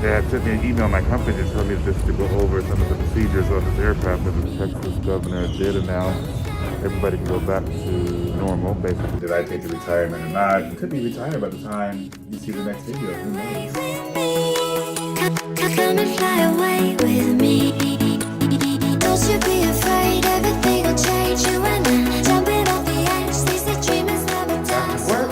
They had sent me an email, my company, to tell me just to go over some of the procedures on this aircraft, and the Texas governor did announce everybody can go back to normal, basically. Did I take the retirement or not? You could be retired by the time you see the next video, who knows? Come and fly away with me. Don't you be afraid, everything will change. You and I, jumping off the edge. These the dreamers never die. Work,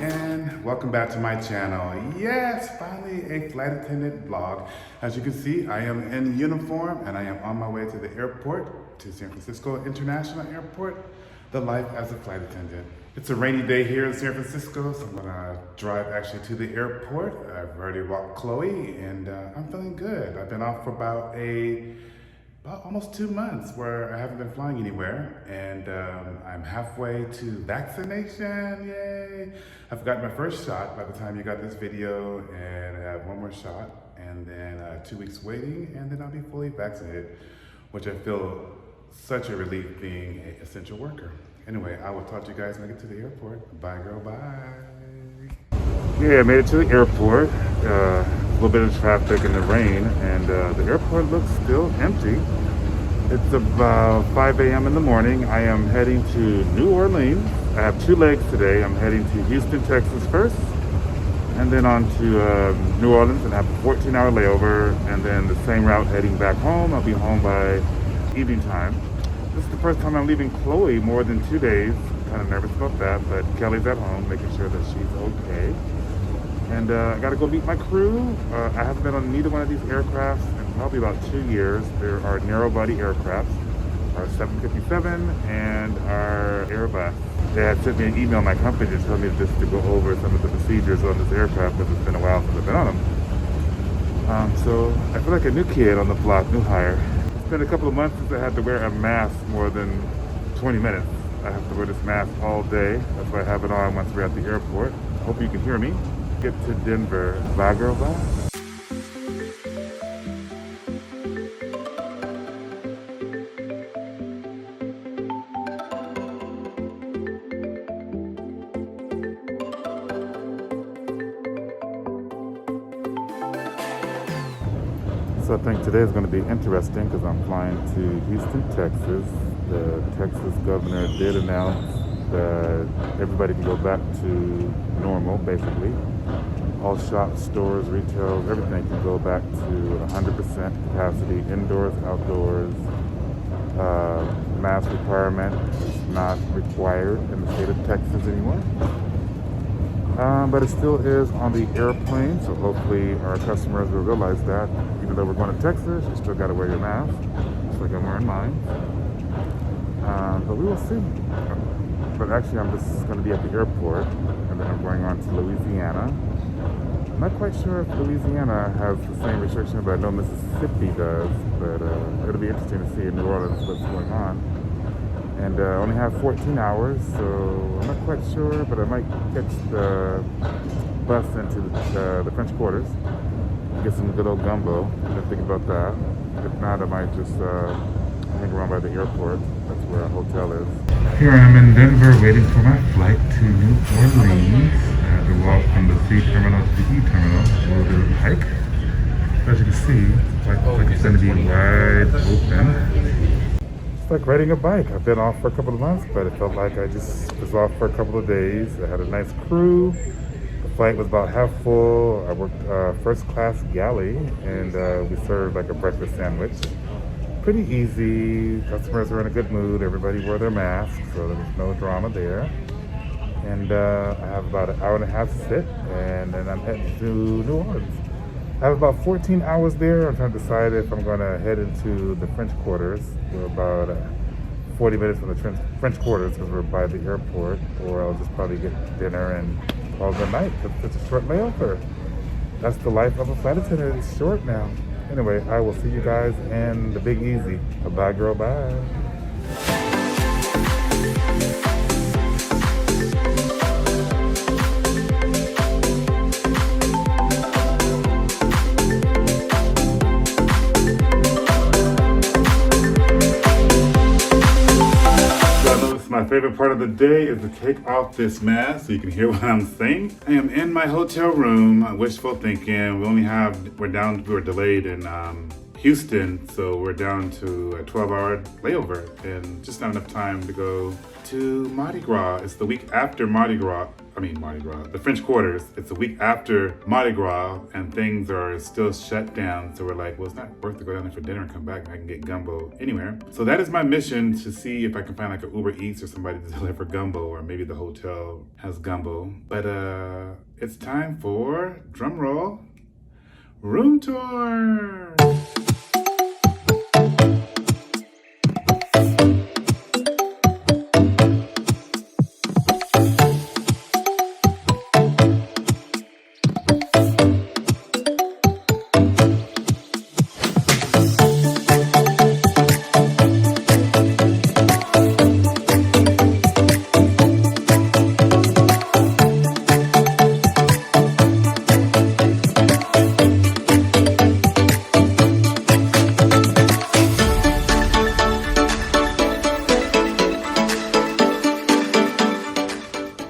and welcome back to my channel. Yes, finally a flight attendant vlog. As you can see, I am in uniform and I am on my way to the airport, to San Francisco International Airport, the life as a flight attendant. It's a rainy day here in San Francisco, so I'm gonna drive actually to the airport. I've already walked Chloe and I'm feeling good. I've been off for about almost 2 months where I haven't been flying anywhere, and I'm halfway to vaccination, yay! I've got my first shot by the time you got this video, and I have one more shot, and then 2 weeks waiting, and then I'll be fully vaccinated, which I feel such a relief being an essential worker. Anyway, I will talk to you guys when I get to the airport. Bye, girl, bye. Yeah, I made it to the airport. A little bit of traffic in the rain, and the airport looks still empty. It's about 5 a.m. in the morning. I am heading to New Orleans. I have 2 legs today. I'm heading to Houston, Texas first, and then on to New Orleans, and have a 14-hour layover, and then the same route heading back home. I'll be home by evening time. This is the first time I'm leaving Chloe more than 2 days. I'm kind of nervous about that, but Kelly's at home, making sure that she's okay. And I gotta go meet my crew. I haven't been on neither one of these aircrafts in probably about 2 years. There are narrow body aircrafts, our 757 and our Airbus. They had sent me an email, my company, to tell me just to go over some of the procedures on this aircraft because it's been a while since I've been on them. So I feel like a new kid on the block, new hire. It's been a couple of months since I had to wear a mask more than 20 minutes. I have to wear this mask all day. That's why I have it on once we're at the airport. I hope you can hear me. Get to Denver. Bye, girl, bye. So I think today is going to be interesting because I'm flying to Houston, Texas. The Texas governor did announce that everybody can go back to normal, basically. All shops, stores, retail, everything can go back to 100% capacity, indoors, outdoors. Mask requirement is not required in the state of Texas anymore. But it still is on the airplane, so hopefully our customers will realize that even though we're going to Texas, you still got to wear your mask, just like I'm wearing mine. But we will see. But actually, I'm just going to be at the airport, and then I'm going on to Louisiana. I'm not quite sure if Louisiana has the same restriction, but I know Mississippi does. But it'll be interesting to see in New Orleans what's going on. And I only have 14 hours, so I'm not quite sure, but I might catch the bus into the French Quarters, get some good old gumbo. I've been thinking about that. If not, I might just hang around by the airport. That's where our hotel is. Here I am in Denver waiting for my flight to New Orleans. I had to walk from the C terminal to the E terminal, a little bit of a hike. As you can see, it's going to be wide open. It's like riding a bike. I've been off for a couple of months, but it felt like I just was off for a couple of days. I had a nice crew. The flight was about half full. I worked first class galley, and we served like a breakfast sandwich. Pretty easy. Customers were in a good mood. Everybody wore their masks, so there was no drama there. And I have about an hour and a half sit, and then I'm heading to New Orleans. I have about 14 hours there. I'm trying to decide if I'm going to head into the French Quarters. We're about 40 minutes from the French Quarters because we're by the airport, or I'll just probably get dinner and call it a night because it's a short layover. That's the life of a flight attendant. It's short now. Anyway, I will see you guys in the Big Easy. Bye, girl, bye. favorite part of the day is to take off this mask so you can hear what I'm saying. I am in my hotel room, wishful thinking. We're delayed in Houston, so we're down to a 12-hour layover and just not enough time to go to Mardi Gras. It's the week after Mardi Gras, the French Quarters. It's the week after Mardi Gras and things are still shut down. So we're like, well, it's not worth to go down there for dinner and come back and I can get gumbo anywhere. So that is my mission, to see if I can find like an Uber Eats or somebody to deliver gumbo, or maybe the hotel has gumbo. But it's time for, drum roll, room tour.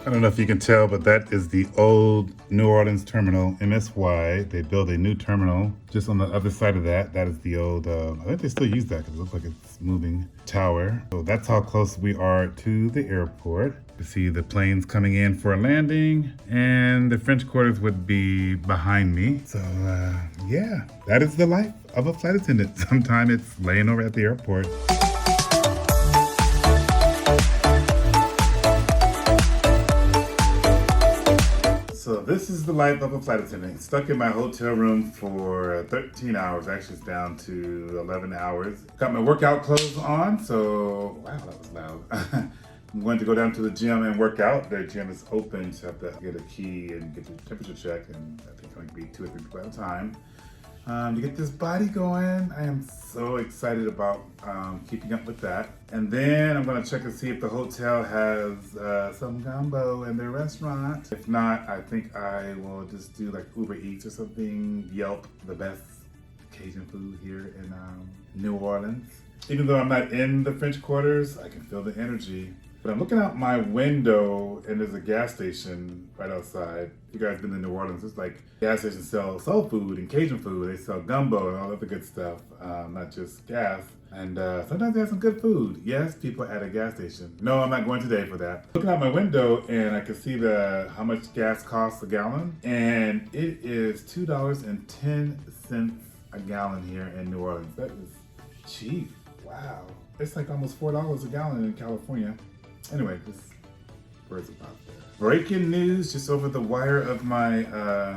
I don't know if you can tell, but that is the old New Orleans terminal, MSY. They built a new terminal just on the other side of that. That is the old, I think they still use that because it looks like it's moving tower. So that's how close we are to the airport. You see the planes coming in for a landing, and the French Quarters would be behind me. So yeah, that is the life of a flight attendant. Sometimes it's laying over at the airport. So this is the life of a flight attendant. Stuck in my hotel room for 13 hours. Actually, it's down to 11 hours. Got my workout clothes on, so, wow, that was loud. I'm going to go down to the gym and work out. The gym is open, so I have to get a key and get the temperature checked, and I think it might be 2 or 3 people at a time. To get this body going. I am so excited about keeping up with that. And then I'm gonna check and see if the hotel has some gumbo in their restaurant. If not, I think I will just do like Uber Eats or something, Yelp, the best Cajun food here in New Orleans. Even though I'm not in the French Quarters, I can feel the energy. But I'm looking out my window and there's a gas station right outside. You guys been to New Orleans, it's like gas stations sell soul food and Cajun food. They sell gumbo and all other good stuff, not just gas. And sometimes they have some good food. Yes, people at a gas station. No, I'm not going today for that. Looking out my window and I can see how much gas costs a gallon. And it is $2.10 a gallon here in New Orleans. That is cheap. Wow. It's like almost $4 a gallon in California. Anyway, this bird's about there. Breaking news just over the wire of my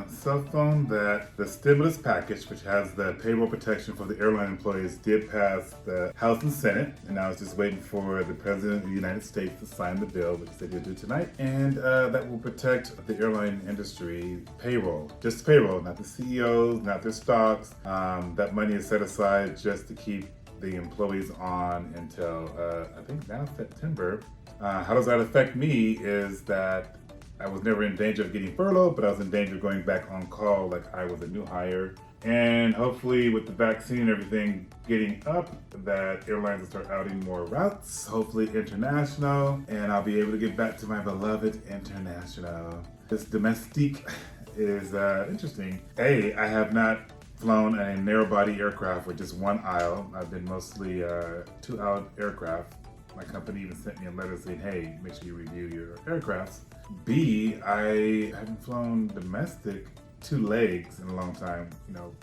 cell phone that the stimulus package, which has the payroll protection for the airline employees, did pass the House and Senate. And now it's just waiting for the President of the United States to sign the bill, which they did do tonight. And that will protect the airline industry payroll. Just payroll, not the CEOs, not their stocks. That money is set aside just to keep the employees on until, I think now September. How does that affect me is that I was never in danger of getting furloughed, but I was in danger of going back on call like I was a new hire. And hopefully with the vaccine and everything getting up, that airlines will start outing more routes, hopefully international, and I'll be able to get back to my beloved international. This domestique is interesting. I have not flown a narrow body aircraft with just one aisle. I've been mostly 2-aisle aircraft. My company even sent me a letter saying, hey, make sure you review your aircrafts. B, I haven't flown domestic 2 legs in a long time. You know,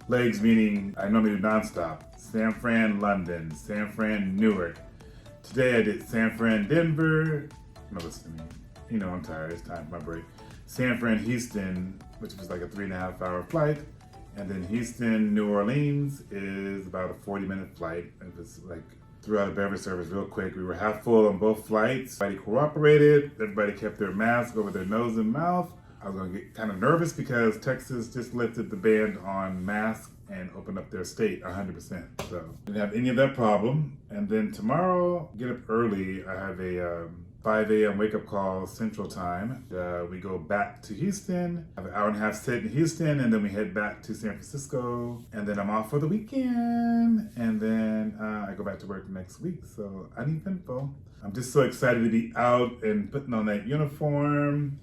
legs meaning I normally do nonstop. San Fran, London, San Fran, Newark. Today I did San Fran, Denver. No, listen to me. You know I'm tired, it's time for my break. San Fran, Houston, which was like a 3.5-hour flight. And then Houston, New Orleans is about a 40-minute flight. It was like throughout the beverage service real quick. We were half full on both flights. Everybody cooperated. Everybody kept their mask over their nose and mouth. I was gonna get kind of nervous because Texas just lifted the ban on masks and opened up their state 100%. So didn't have any of that problem. And then tomorrow, get up early. I have a 5 a.m. wake-up call Central Time. We go back to Houston, have an hour and a half sit in Houston, and then we head back to San Francisco. And then I'm off for the weekend. And then I go back to work next week. So uneventful. I'm just so excited to be out and putting on that uniform.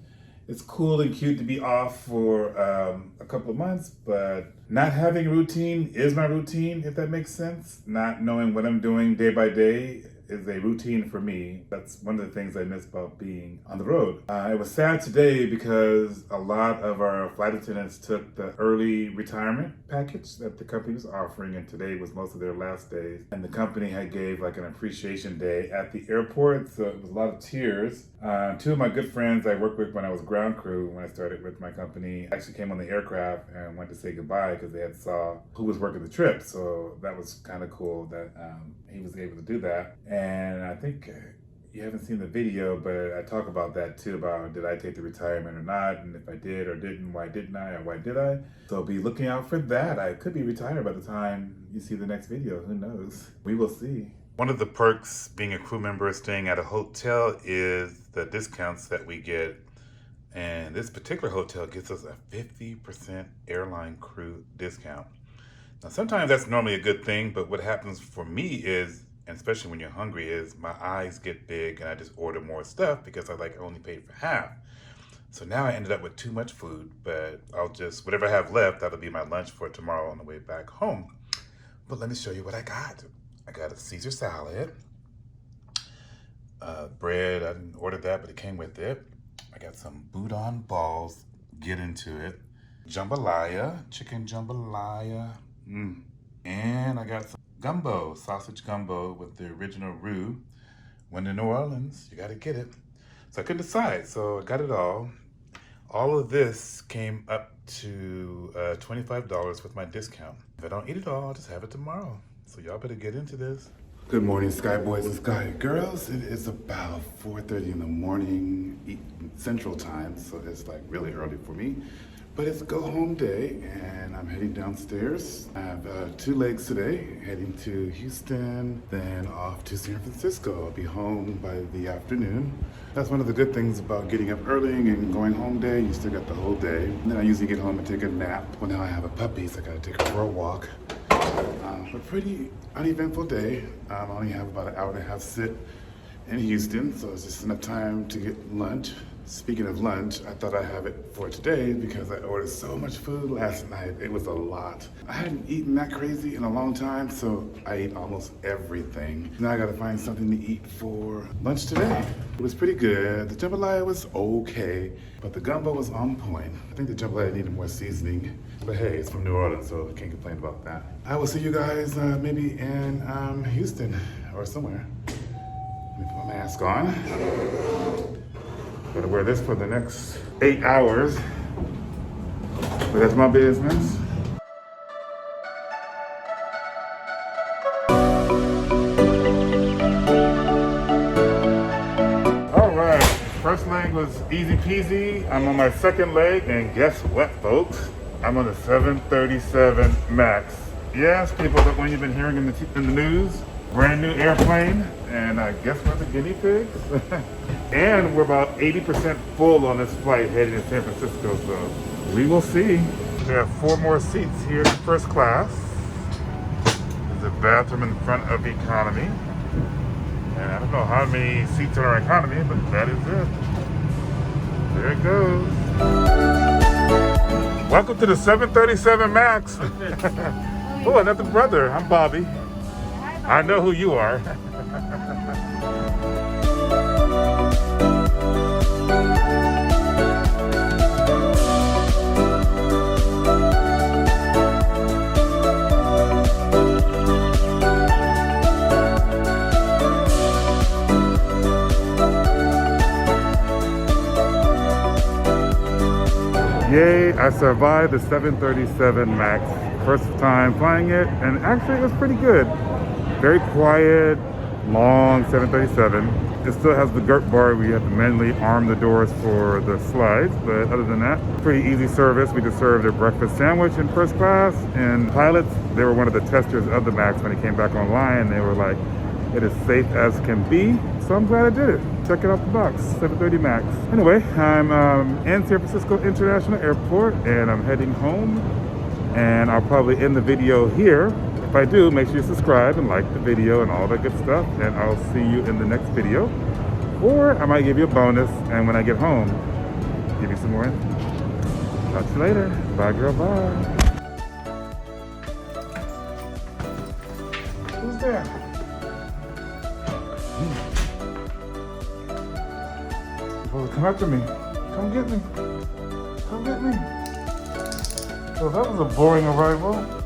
It's cool and cute to be off for a couple of months, but not having a routine is my routine, if that makes sense. Not knowing what I'm doing day by day is a routine for me. That's one of the things I miss about being on the road. It was sad today because a lot of our flight attendants took the early retirement package that the company was offering, and today was most of their last days. And the company had gave like an appreciation day at the airport, so it was a lot of tears. Two of my good friends I worked with when I was ground crew, when I started with my company, actually came on the aircraft and went to say goodbye because they had saw who was working the trip. So that was kind of cool that he was able to do that. And I think you haven't seen the video, but I talk about that too, about did I take the retirement or not, and if I did or didn't, why didn't I, or why did I? So be looking out for that. I could be retired by the time you see the next video, who knows? We will see. One of the perks being a crew member staying at a hotel is the discounts that we get. And this particular hotel gives us a 50% airline crew discount. Now, sometimes that's normally a good thing, but what happens for me is, and especially when you're hungry, is my eyes get big and I just order more stuff because I only paid for half. So now I ended up with too much food, but I'll just, whatever I have left, that'll be my lunch for tomorrow on the way back home. But let me show you what I got. I got a Caesar salad, bread, I didn't order that, but it came with it. I got some boudin balls, get into it. Jambalaya, chicken jambalaya. And I got some gumbo, sausage gumbo with the original roux. When in New Orleans, you gotta get it. So I couldn't decide, so I got it all. All of this came up to $25 with my discount. If I don't eat it all, I'll just have it tomorrow. So y'all better get into this. Good morning, Sky Boys and Sky Girls. It is about 4:30 in the morning Central Time, so it's like really early for me. But it's go home day, and I'm heading downstairs. I have 2 legs today, heading to Houston, then off to San Francisco. I'll be home by the afternoon. That's one of the good things about getting up early and going home day. You still got the whole day. And then I usually get home and take a nap. Well, now I have a puppy, so I gotta take her for a walk. A pretty uneventful day. I only have about an hour and a half sit in Houston, so it's just enough time to get lunch. Speaking of lunch, I thought I'd have it for today because I ordered so much food last night. It was a lot. I hadn't eaten that crazy in a long time, so I ate almost everything. Now I gotta find something to eat for lunch today. It was pretty good. The jambalaya was okay, but the gumbo was on point. I think the jambalaya needed more seasoning, but hey, it's from New Orleans, so I can't complain about that. I will see you guys maybe in Houston or somewhere. Let me put my mask on. Gotta wear this for the next 8 hours, but that's my business. All right, first leg was easy peasy. I'm on my second leg, and guess what, folks? I'm on the 737 MAX. Yes, people, that one you've been hearing in the news. Brand new airplane, and I guess we're the guinea pigs. And we're about 80% full on this flight heading to San Francisco, so we will see. There are 4 more seats here in first class. There's a bathroom in front of economy. And I don't know how many seats are in economy, but that is it. There it goes. Welcome to the 737 MAX. Oh, another brother. I'm Bobby. I know who you are. Yay, I survived the 737 MAX. First time flying it, and actually it was pretty good. Very quiet, long 737. It still has the girt bar where you have to manually arm the doors for the slides, but other than that, pretty easy service. We just served a breakfast sandwich in first class, and pilots, they were one of the testers of the MAX when it came back online. They were like, it is safe as can be. So I'm glad I did it. Check it off the box, 7:30 max. Anyway, I'm in San Francisco International Airport and I'm heading home. And I'll probably end the video here. If I do, make sure you subscribe and like the video and all that good stuff. And I'll see you in the next video. Or I might give you a bonus, and when I get home, give you some more info. Talk to you later. Bye, girl, bye. Who's there? Oh, come after me. Come get me. Come get me. So that was a boring arrival.